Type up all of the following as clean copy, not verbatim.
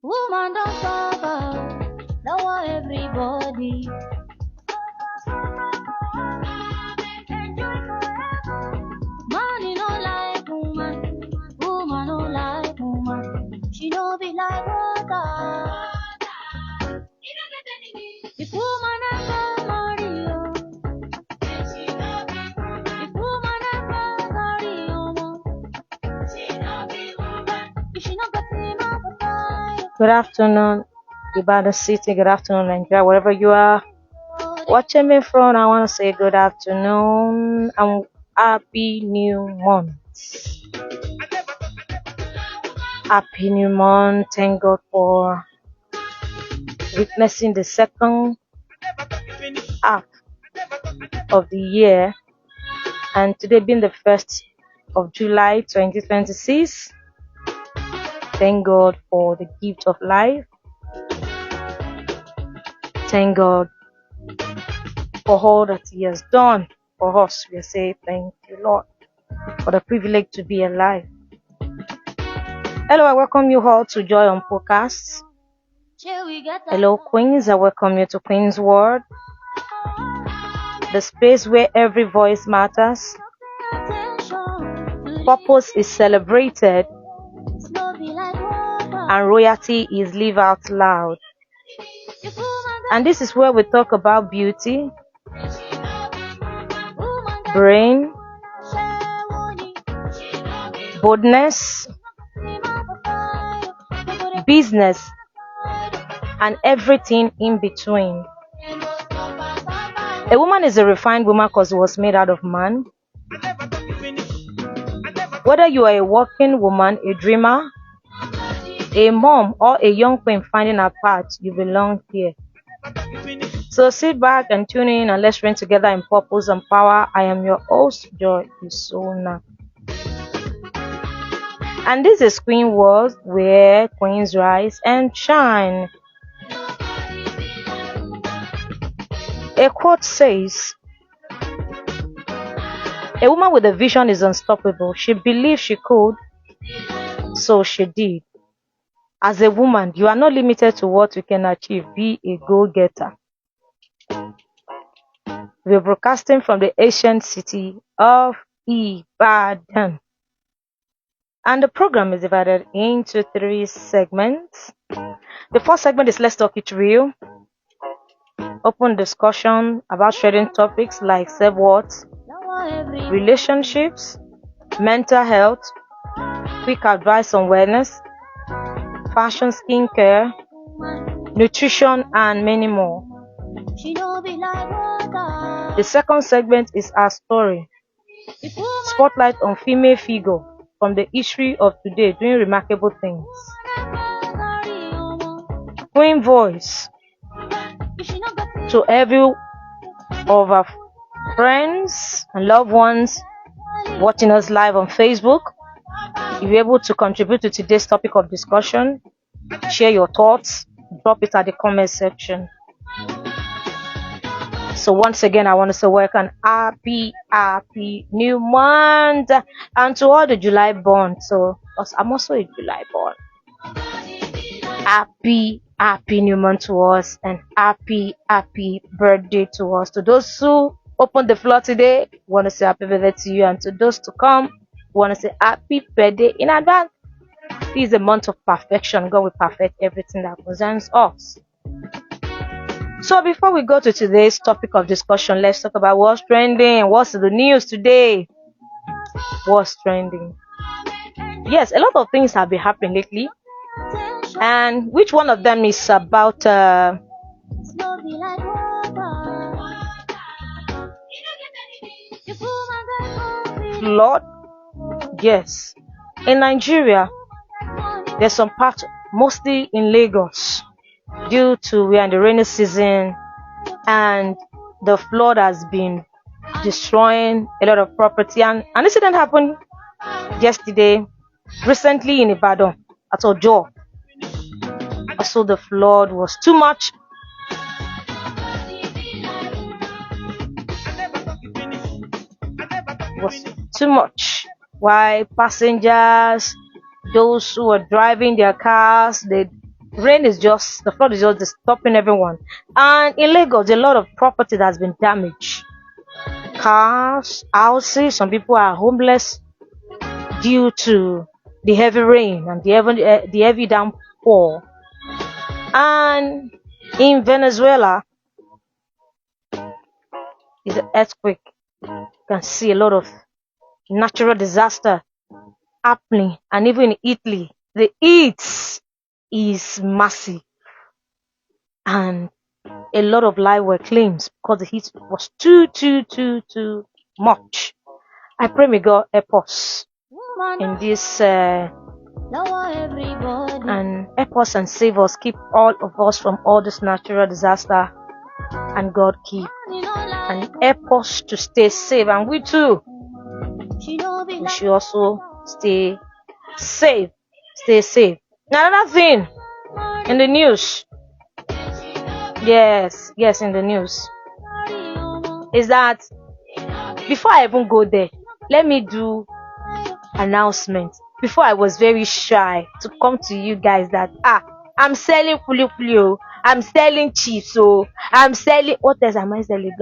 Woman don't suffer, don't want everybody. Money no like woman, woman no like woman. She no be like water. If woman ever marry you, if woman ever marry you, if she not got him up a fight. Good afternoon, Ibadan City. Good afternoon, Nigeria. Wherever you are watching me from, I want to say good afternoon and happy new month. Happy new month. Thank God for witnessing the second half of the year, and today being the 1st of July 2026. Thank God for the gift of life. Thank God for all that He has done for us. We say thank you, Lord, for the privilege to be alive. Hello, I welcome you all to Joy on Podcast. Hello, Queens. I welcome you to Queen's World, the space where every voice matters, purpose is celebrated, and royalty is lived out loud. And this is where we talk about beauty, brain, boldness, business, and everything in between. A woman is a refined woman because it was made out of man. Whether you are a working woman, a dreamer, a mom, or a young queen finding her path, you belong here. So sit back and tune in and let's reign together in purpose and power. I am your host, Joy Isonah. And this is Queen World, where queens rise and shine. A quote says, "A woman with a vision is unstoppable. She believed she could, so she did." As a woman, you are not limited to what you can achieve. Be a go-getter. We're broadcasting from the ancient city of Ibadan. And the program is divided into 3 segments. The first segment is Let's Talk It Real. Open discussion about sharing topics like self-worth, relationships, mental health, quick advice on wellness, fashion, skincare, nutrition, and many more. The second segment is Our Story. Spotlight on female figure from the history of today doing remarkable things. Queen Voice. To every of our friends and loved ones watching us live on Facebook, if you're able to contribute to today's topic of discussion, share your thoughts, drop it at the comment section. So once again, I want to say welcome, happy new month, and to all the July born. So I'm also a July born. Happy new month to us, and happy birthday to us. To those who opened the floor today, want to say happy birthday to you, and to those to come, want to say happy birthday in advance. This is a month of perfection. God will perfect everything that concerns us. So before we go to today's topic of discussion, let's talk about what's trending. What's the news today? What's trending? Yes, a lot of things have been happening lately. And which one of them is about flood? Yes. In Nigeria, there's some part, mostly in Lagos, due to we are in the rainy season, and the flood has been destroying a lot of property. And an incident happened yesterday, recently in Ibadan, at Ojo. Also, the flood was too much. Why passengers, those who were driving their cars, they The flood is just disturbing everyone. And in Lagos, a lot of property has been damaged. Cars, houses, some people are homeless due to the heavy rain and the heavy downpour. And in Venezuela, is an earthquake. You can see a lot of natural disaster happening, and even in Italy, the heat is massive, and a lot of lives were claimed because the heat was too much. I pray may God help us in this and help us and save us, keep all of us from all this natural disaster, and God keep and help us to stay safe. And we too, we should also stay safe. Stay safe. Now, another thing in the news, yes, in the news, is that before I even go there, let me do announcement. Before, I was very shy to come to you guys that I'm selling kuli, I'm selling chips, so I'm selling, what else am I selling?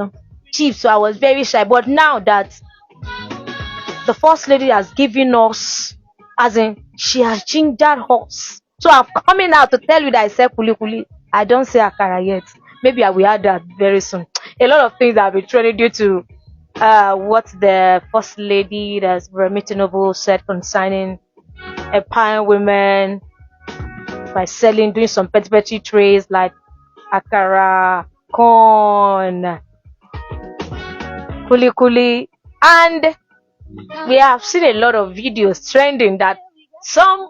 Chips. So I was very shy, but now that the first lady has given us, as in she has gingered us, so I'm coming out to tell you that I sell kuli. I don't say akara yet. Maybe I will add that very soon. A lot of things have been trending due to what the first lady, that's Remi Tinubu, said concerning empowering women by doing some petty trades like akara, corn, kuli, and we have seen a lot of videos trending that some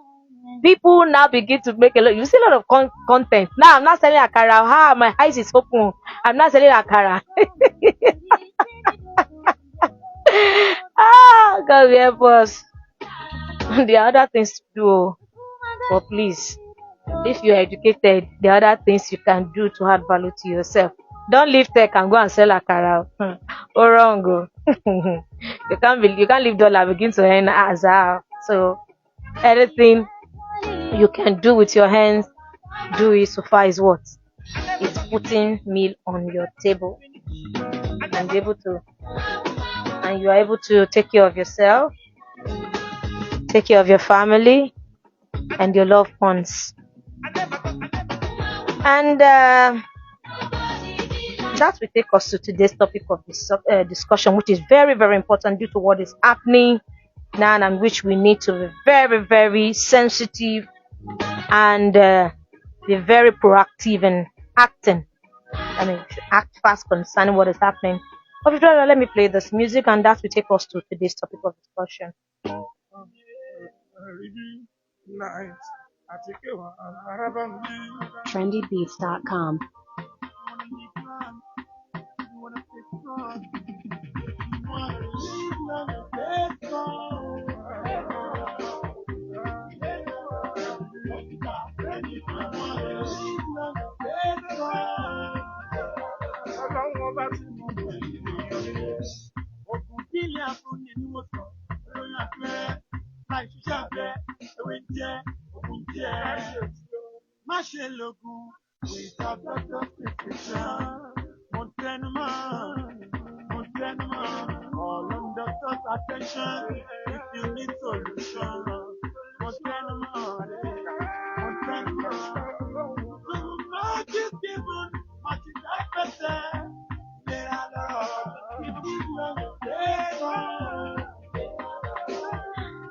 people now begin to make a lot. You see a lot of content. Now I'm not selling akara. My eyes is open. I'm not selling akara. God will help us. There are other things to do, but please, if you are educated, there are other things you can do to add value to yourself. Don't leave tech and go and sell akara. Or wrong. You can't leave dollar begin to earn as so anything you can do with your hands, do it. So far is what? It's putting meal on your table and you are able to take care of yourself, take care of your family and your loved ones. And that will take us to today's topic of this discussion, which is very, very important due to what is happening now, and which we need to be very, very sensitive and be very proactive in acting. Act fast concerning what is happening. But before that, let me play this music, and that will take us to today's topic of discussion. Trendybeats.com.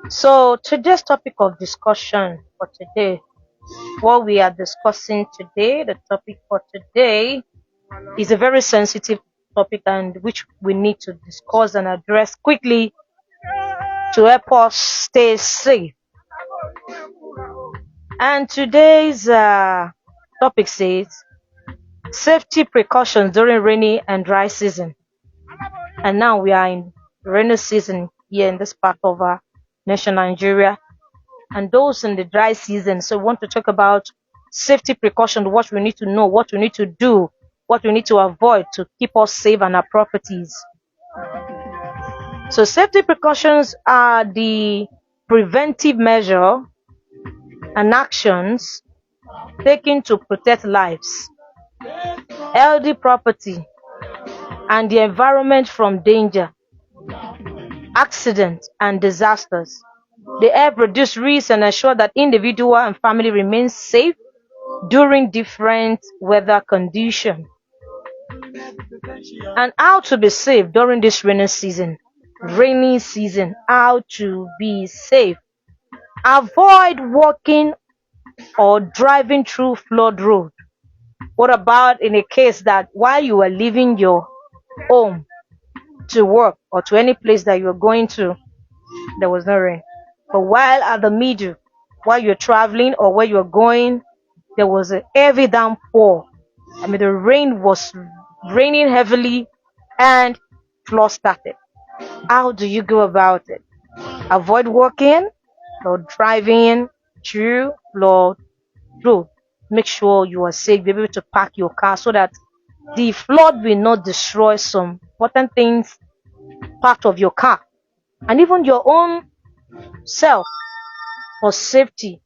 So today's topic of discussion for today, what we are discussing today, the topic for today is a very sensitive topic, and which we need to discuss and address quickly to help us stay safe. And today's topic says safety precautions during rainy and dry season. And now we are in rainy season here in this part of our nation, Nigeria, and those in the dry season. So we want to talk about safety precautions, what we need to know, what we need to do, what we need to avoid to keep us safe and our properties. So safety precautions are the preventive measure and actions taken to protect lives, healthy property, and the environment from danger, accidents, and disasters. They help reduce risks and ensure that individual and family remain safe during different weather conditions. And how to be safe during this rainy season. Rainy season, how to be safe. Avoid walking or driving through flood road. What about in a case that while you are leaving your home to work or to any place that you're going to, there was no rain. But while at the middle, while you're traveling or where you're going, there was a heavy downpour. I mean, the rain was raining heavily and flood started. How do you go about it? Avoid walking or driving through flood road. Make sure you are safe. Be able to park your car so that the flood will not destroy some important things, part of your car, and even your own self for safety.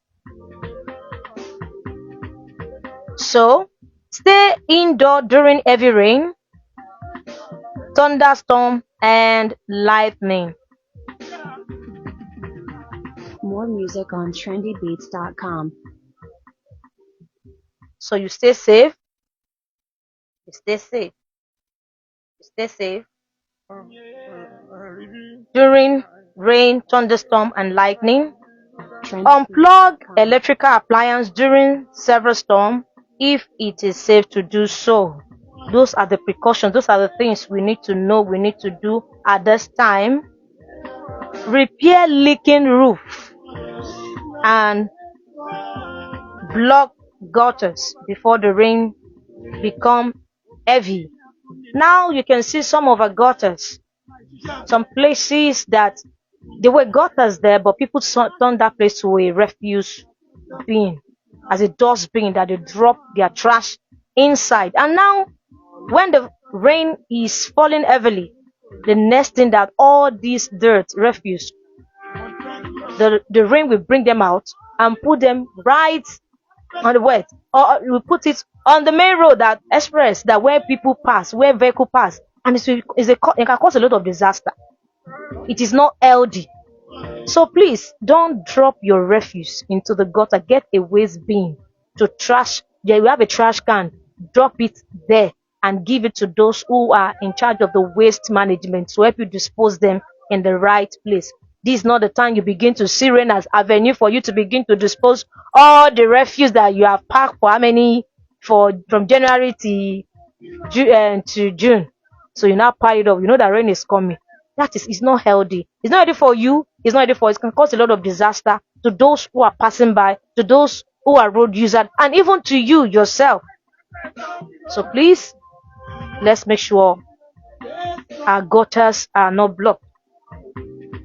So, stay indoor during heavy rain, thunderstorm, and lightning. More music on trendybeats.com. So you stay safe. You stay safe. You stay safe during rain, thunderstorm, and lightning. Unplug electrical appliance during severe storm if it is safe to do so. Those are the precautions. Those are the things we need to know, we need to do at this time. Repair leaking roof and block gutters before the rain become heavy. Now you can see some of our gutters. Some places that there were gutters there, but people turned that place to a refuse bin, as a dustbin that they drop their trash inside. And now, when the rain is falling heavily, the next thing that all this dirt, refuse, the rain will bring them out and put them right on the wet, or we put it on the main road, that express, that where people pass, where vehicle pass, and it can cause a lot of disaster. It is not healthy. So please don't drop your refuse into the gutter. Get a waste bin to trash. Yeah, you have a trash can. Drop it there and give it to those who are in charge of the waste management to help you dispose them in the right place. This is not the time you begin to see rain as avenue for you to begin to dispose all the refuse that you have packed for how many, for from January to June. So you now pile it up. You know that rain is coming. That is, it's not healthy. It's not healthy for you. It's not healthy for, it can cause a lot of disaster to those who are passing by, to those who are road users, and even to you yourself. So please, let's make sure our gutters are not blocked.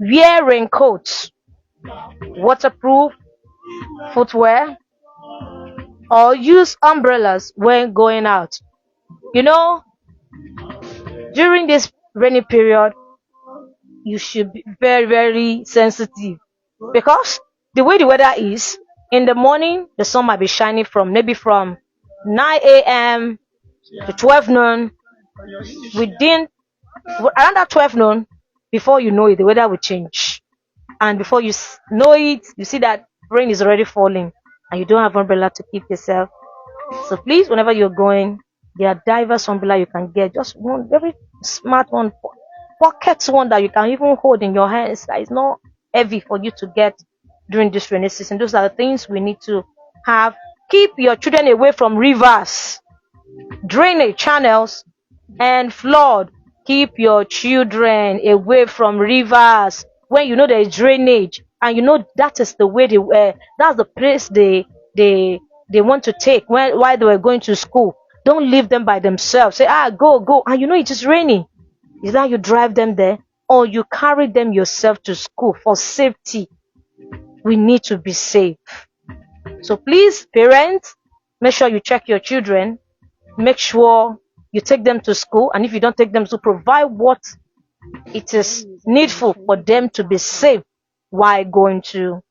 Wear raincoats, waterproof footwear, or use umbrellas when going out. You know, during this rainy period, you should be very, very sensitive, because the way the weather is, in the morning, the sun might be shining from maybe from 9 a.m. to 12 noon. Within around that 12 noon, before you know it, the weather will change. And before you know it, you see that rain is already falling and you don't have umbrella to keep yourself. So please, whenever you're going, there are diverse umbrella you can get. Just one very smart one, pocket one that you can even hold in your hands, that is not heavy for you to get during this rainy season. Those are the things we need to have. Keep your children away from rivers, drainage channels, and flood. Keep your children away from rivers when you know there is drainage and you know that is the way that's the place they want to take while they were going to school. Don't leave them by themselves. Say, go, and you know it is raining. Is that you drive them there or you carry them yourself to school for safety? We need to be safe. So please, parents, make sure you check your children. Make sure you take them to school, and if you don't take them to, provide what it is needful for them to be safe while going to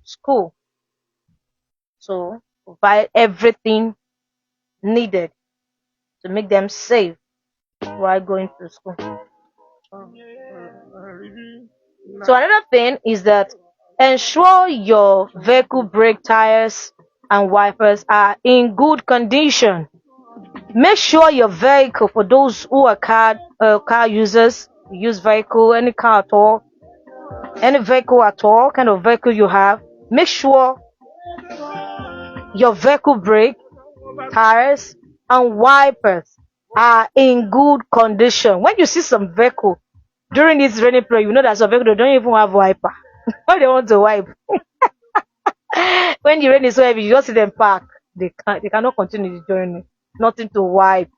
school. So provide everything needed to make them safe while going to school. So another thing is that ensure your vehicle brake tires and wipers are in good condition. Make sure your vehicle, for those who are car users, use vehicle, any car at all, any vehicle at all, kind of vehicle you have, make sure your vehicle brake, tires, and wipers are in good condition. When you see some vehicle during this rainy period, you know that some vehicle they don't even have wiper. Why they want to wipe? When the rain is so heavy, you just see them park. They cannot continue the journey. Nothing to wipe.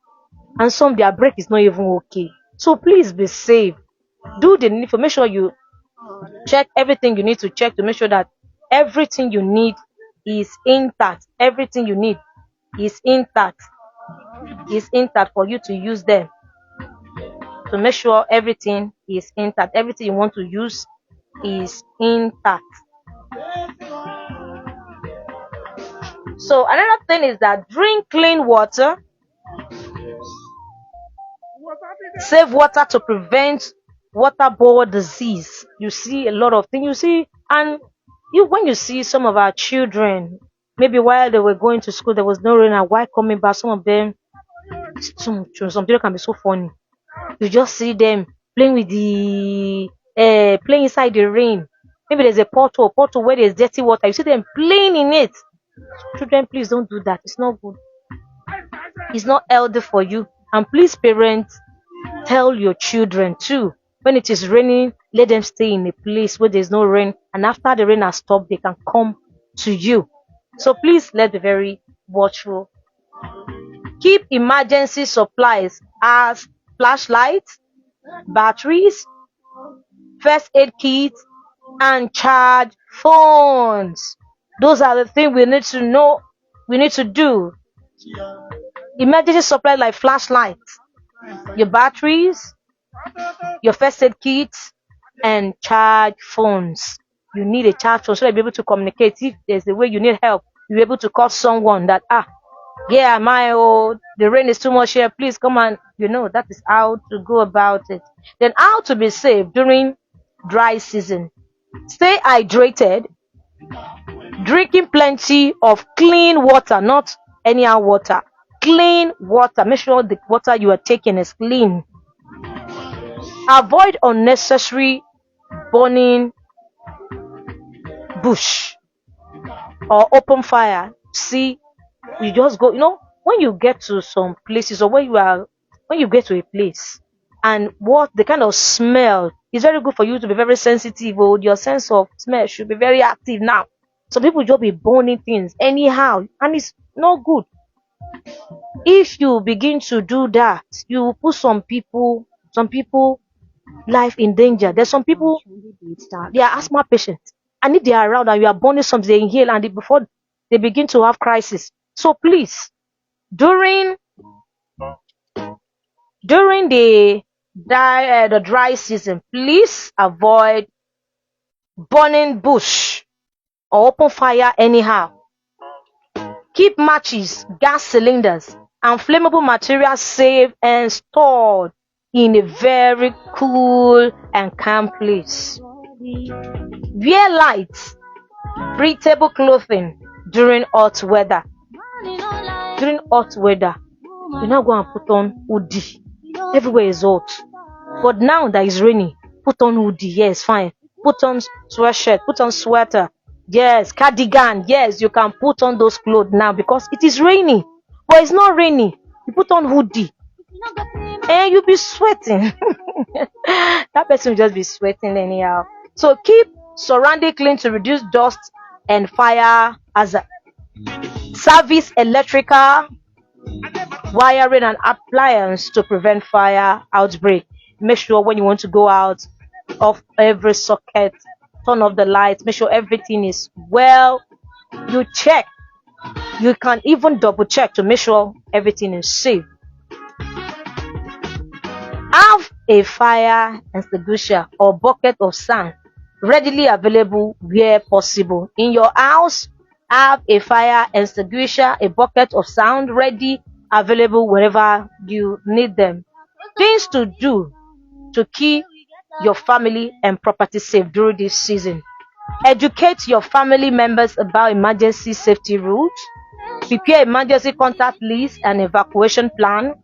And some their brake is not even okay. So please be safe. Do the needful. Make sure you check everything you need to check to make sure that everything you need is intact. Everything you need is intact. Is intact for you to use them. To make sure everything is intact. Everything you want to use is intact. So another thing is that drink clean water. Save water to prevent waterborne disease. You see a lot of things. You see, and when you see some of our children, maybe while they were going to school, there was no rain, and while coming back, some of them, some children can be so funny. You just see them playing with the playing inside the rain. Maybe there's a portal where there's dirty water. You see them playing in it. Children, please don't do that. It's not good. It's not healthy for you. And please, parents, tell your children too. When it is raining, let them stay in a place where there's no rain. And after the rain has stopped, they can come to you. So please, let's be very watchful. Keep emergency supplies as flashlights, batteries, first aid kits, and charge phones. Those are the things we need to know. We need to do. Emergency supplies like flashlights, your batteries, your first aid kits, and charge phones. You need a charge phone so that you'll be able to communicate. If there's a way you need help, you'll be able to call someone that, yeah, the rain is too much here. Please come on. That is how to go about it. Then how to be safe during dry season. Stay hydrated. Drinking plenty of clean water, not anyhow water. Clean water. Make sure the water you are taking is clean. Avoid unnecessary burning bush or open fire. See, you just go, when you get to some places or when you get to a place and what the kind of smell is very good for you to be very sensitive. Your sense of smell should be very active now. Some people just be burning things anyhow and it's not good. If you begin to do that, you will put some people life in danger. There's some people, they are asthma patients, and if they are around and you are burning something, they inhale and before they begin to have crisis. So please, during the dry season, please avoid burning bush or open fire anyhow. Keep matches, gas cylinders, and flammable materials safe and stored in a very cool and calm place. Wear light, breathable clothing during hot weather. During hot weather, you're not going to put on hoodie. Everywhere is hot. But now that it's raining, put on hoodie. Yes, fine. Put on sweatshirt, put on sweater. Yes, cardigan. Yes, you can put on those clothes now because it is raining. But it's not raining. You put on hoodie. And you'll be sweating. That person will just be sweating anyhow. So keep surrounding clean to reduce dust and fire hazard. Service electrical wiring and appliance to prevent fire outbreak. Make sure when you want to go out of every socket, turn off the lights, make sure everything is well. You check. You can even double check to make sure everything is safe. Have a fire extinguisher or bucket of sand readily available where possible in your house Have a fire extinguisher, a bucket of sound ready, available wherever you need them. Things to do to keep your family and property safe during this season. Educate your family members about emergency safety rules. Prepare emergency contact list and evacuation plan.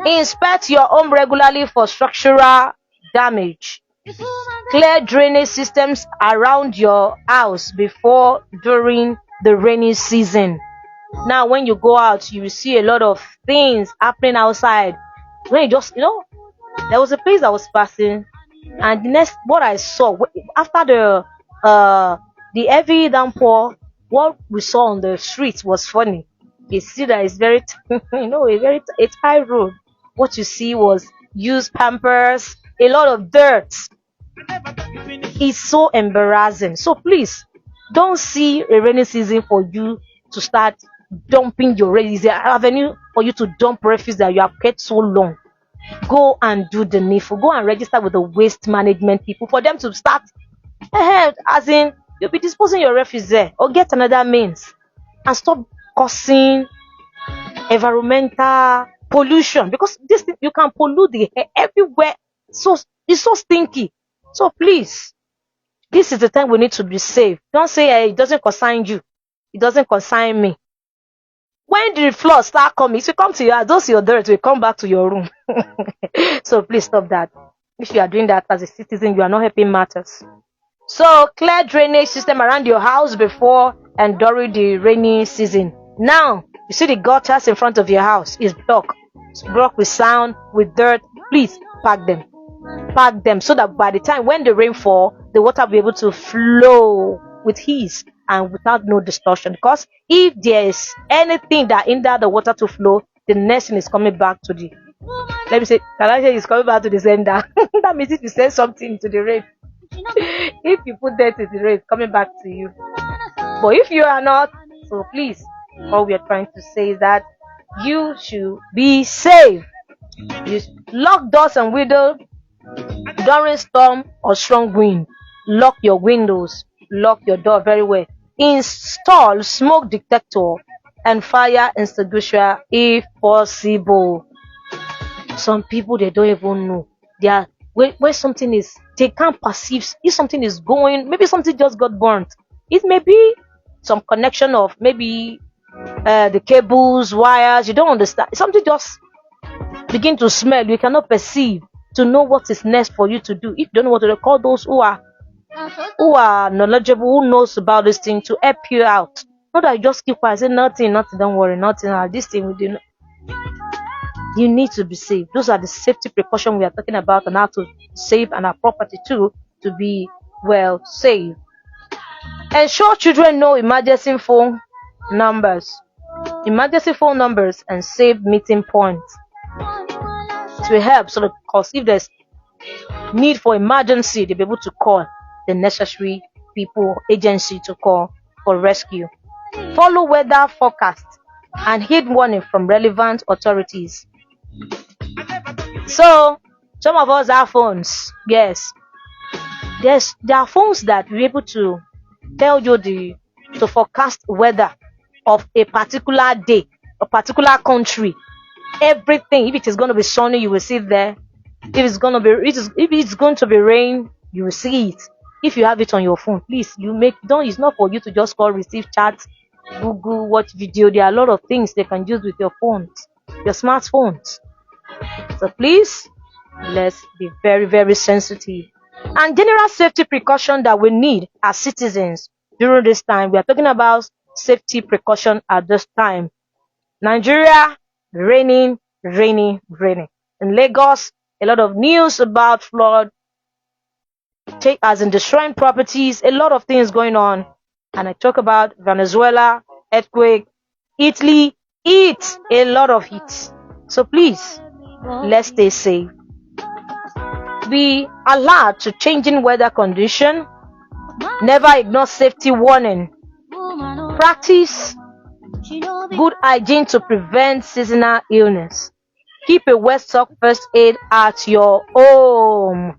Inspect your home regularly for structural damage. Clear drainage systems around your house before, during the rainy season. Now, when you go out, you will see a lot of things happening outside. When you just, there was a place I was passing, and the next what I saw after the heavy downpour, what we saw on the streets was funny. You see that it's very a tight road. What you see was used pampers, a lot of dirt. It's so embarrassing. So please don't see a rainy season for you to start dumping your refuse. Is there an avenue for you to dump refuse that you have kept so long? Go and do the needful. Go and register with the waste management people for them to start ahead. As in, you'll be disposing your refuse there, or get another means, and stop causing environmental pollution, because this thing, you can pollute the air everywhere. So it's so stinky. So please, this is the time we need to be safe. Don't say it doesn't concern you, it doesn't concern me. When the flood start coming, if you come to your house, those your dirt will come back to your room. So please stop that. If you are doing that as a citizen, you are not helping matters. So clear drainage system around your house before and during the rainy season. Now, you see the gutters in front of your house is blocked. It's blocked with sound, with dirt. Please pack them. Pack them so that by the time when the rain fall, the water will be able to flow with ease and without no distortion. Because if there is anything that hinder the water to flow, the next thing is coming back to the, let me say, can I say it's coming back to the sender? That means if you send something to the rain, if you put that in the rain, it's coming back to you. But if you are not, so please, all we are trying to say is that you should be safe. You lock doors and windows during storm or strong wind. Lock your windows, lock your door very well. Install smoke detector and fire extinguisher if possible. Some people, they don't even know. They are where something is, they can't perceive if something is going. Maybe something just got burnt. It may be some connection of maybe the cables, wires. You don't understand. Something just begin to smell. You cannot perceive to know what is next for you to do. If you don't know what to do, call those who are knowledgeable, who knows about this thing, to help you out. Not that you just keep quiet, say nothing, don't worry, nothing. This thing we do. You need to be safe. Those are the safety precautions we are talking about, and how to save and our property too to be well safe. Ensure children know emergency phone numbers, and save meeting points. It will help, so because if there's need for emergency, they'll be able to call the necessary people, agency to call for rescue. Follow weather forecast and heed warning from relevant authorities. So some of us have phones. Yes, there are phones that will be able to tell you to forecast weather of a particular day, a particular country. Everything. If it is going to be sunny, you will see it there. If it's going to be rain, you will see it. If you have it on your phone, please, it's not for you to just call, receive chat, Google, watch video. There are a lot of things they can use with your phones, your smartphones. So please, let's be very, very sensitive. And general safety precaution that we need as citizens during this time. We are talking about safety precaution at this time. Nigeria, raining. In Lagos, a lot of news about flood, as in destroying properties, a lot of things going on. And I talk about Venezuela, earthquake, Italy, heat, a lot of heat. So please, let's stay safe. Be alert to changing weather condition. Never ignore safety warning. Practice good hygiene to prevent seasonal illness. Keep a well-stocked first aid at your home.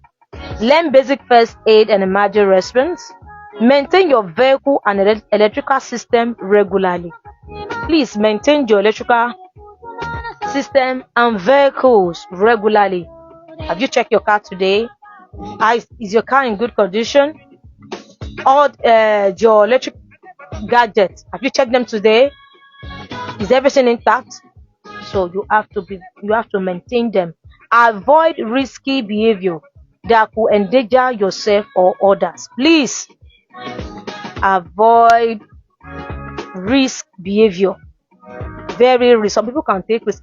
Learn basic first aid and emergency response. Maintain your vehicle and electrical system regularly. Please maintain your electrical system and vehicles regularly. Have you checked your car today? Is your car in good condition? All your electric gadgets, have you checked them today? Is everything intact? So you have to maintain them. Avoid risky behavior that could endanger yourself or others. Please avoid risk behavior. Very risk. Some people can take risk.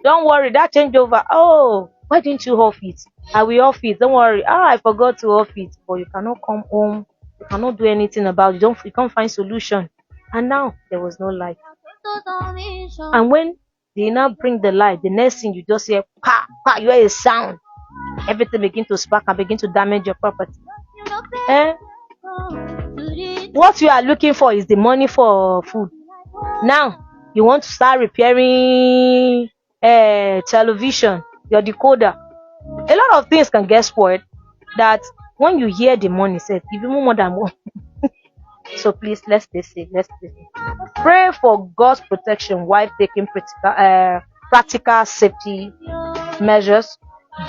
Don't worry, that changeover. Oh, why didn't you off it? I will off it. Don't worry. I forgot to off it. But you cannot come home. You cannot do anything about it. You can't find solution. And now there was no light. And when they now bring the light, the next thing you just hear, pa, pa, you hear a sound. Everything begin to spark and begin to damage your property. What you are looking for is the money for food. Now you want to start repairing television, your decoder. A lot of things can get spoiled that when you hear the money said, even more than one. So please, let's stay safe. Pray for God's protection while taking practical safety measures.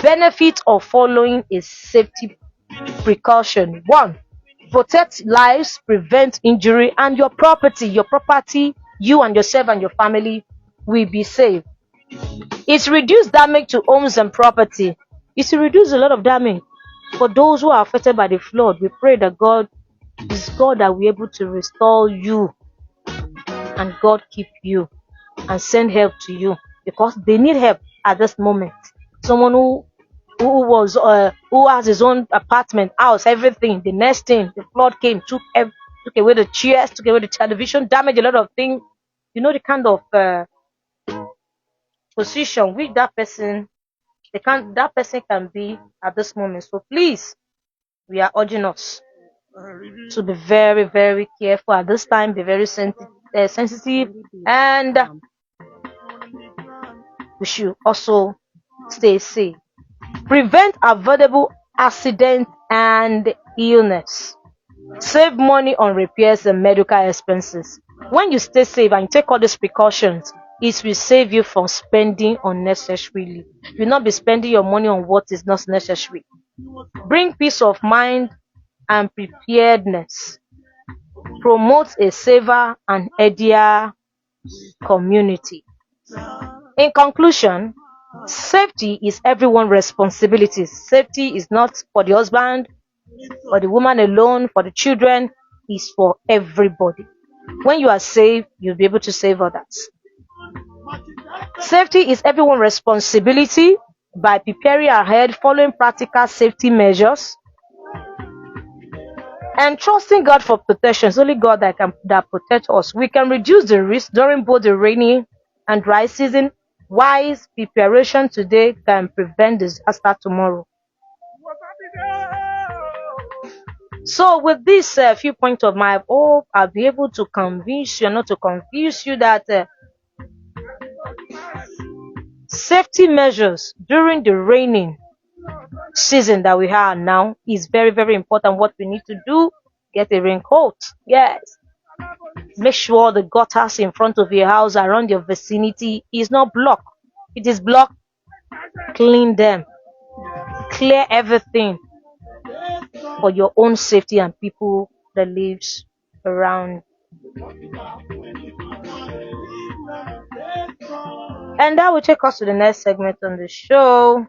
Benefit of following a safety precaution. 1. Protect lives, prevent injury, and your property, you and yourself and your family will be safe. It reduces damage to homes and property. It will reduce a lot of damage. For those who are affected by the flood, we pray that God is God that will be able to restore you, and God keep you and send help to you, because they need help at this moment. Someone who has his own apartment, house, everything. The next thing, the flood came, took away the chairs, took away the television, damaged a lot of things. You know the kind of position which that person can be at this moment. So please, we are urging us to be very, very careful at this time. Be very sensitive, and we should also stay safe. Prevent avoidable accident and illness. Save money on repairs and medical expenses. When you stay safe and you take all these precautions, it will save you from spending unnecessarily. You will not be spending your money on what is not necessary. Bring peace of mind and preparedness. Promote a safer and healthier community. In conclusion, safety is everyone's responsibility. Safety is not for the husband, for the woman alone, for the children. It's for everybody. When you are safe, you'll be able to save others. Safety is everyone's responsibility. By preparing ahead, following practical safety measures, and trusting God for protection. It's only God that protects us. We can reduce the risk during both the rainy and dry season. Wise preparation today can prevent disaster tomorrow. So with this few points of mine, I hope I'll be able to convince you, not to confuse you, that safety measures during the raining season that we have now is very, very important. What we need to do, get a raincoat. Yes. Make sure the gutters in front of your house, around your vicinity, is not blocked. If it is blocked, clean them. Clear everything for your own safety and people that lives around. And that will take us to the next segment on the show,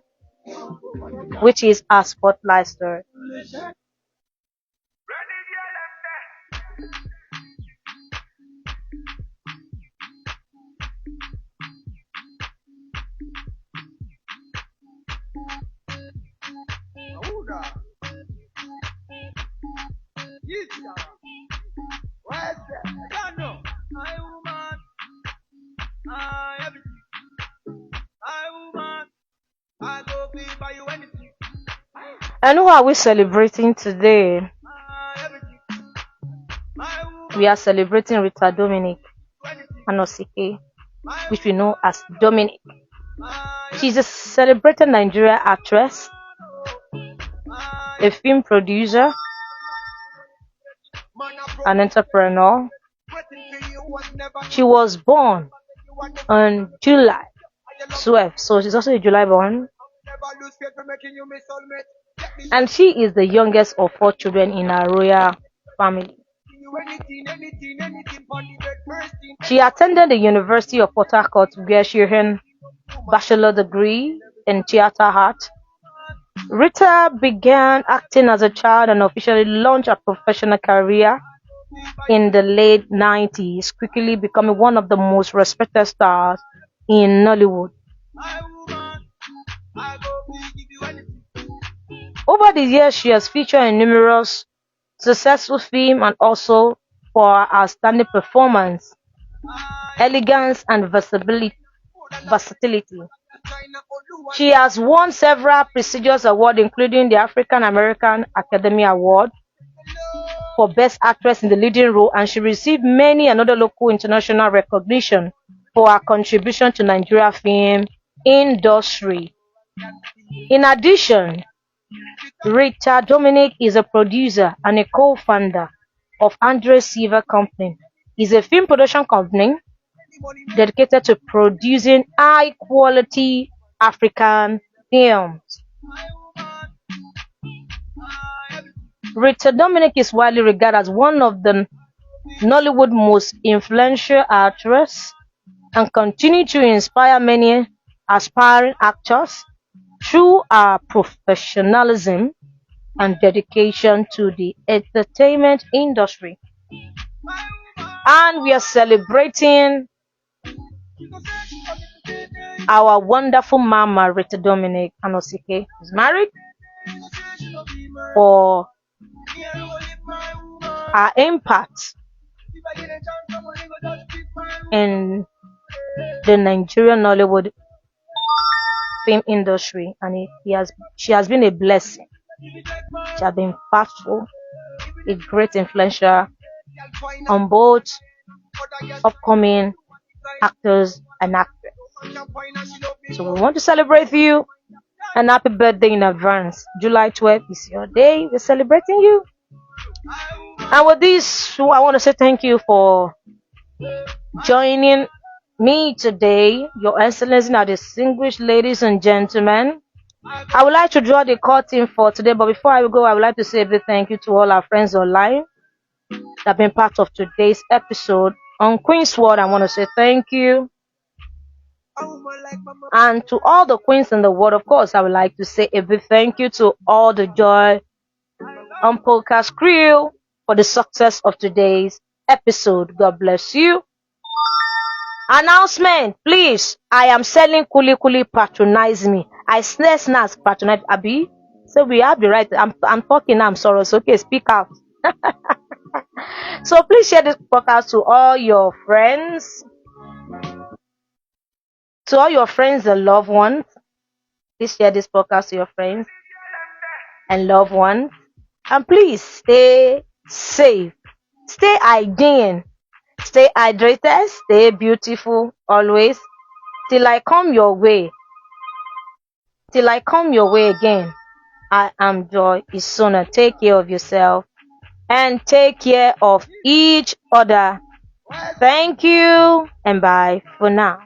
which is our spotlight story. And who are we celebrating today? We are celebrating Rita Dominic Anosike, which we know as Dominic. She's a celebrated Nigerian actress, a film producer, an entrepreneur. She was born on July 12th, so she's also a July born. And she is the youngest of 4 children in her royal family. She attended the University of Port Harcourt, where she earned bachelor degree in theater art. Rita began acting as a child and officially launched her professional career in the late 90s, quickly becoming one of the most respected stars in Nollywood. Over the years, she has featured in numerous successful films and also for her outstanding performance, elegance, and versatility. She has won several prestigious awards, including the African American Academy Award for Best Actress in the Leading Role, and she received many another local international recognition for her contribution to Nigeria film industry. In addition, Rita Dominic is a producer and a co-founder of Andre Silva Company. It's a film production company dedicated to producing high-quality African films. Rita Dominic is widely regarded as one of the Nollywood's most influential actresses and continues to inspire many aspiring actors through her professionalism and dedication to the entertainment industry. And we are celebrating our wonderful mama, Rita Dominic Anosike, who's married, for her impact in the Nigerian Nollywood film industry, and she has been a blessing. She has been impactful, a great influencer on both upcoming actors and actresses. So we want to celebrate you, and happy birthday in advance. July 12th is your day. We're celebrating you. And with this, I want to say thank you for joining me today, Your Excellency, now distinguished ladies and gentlemen. I would like to draw the curtain for today, but before I go, I would like to say a big thank you to all our friends online that have been part of today's episode. On Queen's World, I want to say thank you. And to all the queens in the world, of course, I would like to say a big thank you to all the Joy on Podcast crew for the success of today's episode. God bless you. Announcement, please. I am selling Kuli Kuli. Patronize me. I snacks patronize Abi. So we have the right. I'm talking now. I'm sorry. So okay, speak out. So please share this podcast to all your friends, and loved ones. Please share this podcast to your friends and loved ones. And please stay safe, stay hygiene, stay hydrated, stay beautiful always. Till I come your way again. I am Joy Isonah. Take care of yourself and take care of each other. Thank you and bye for now.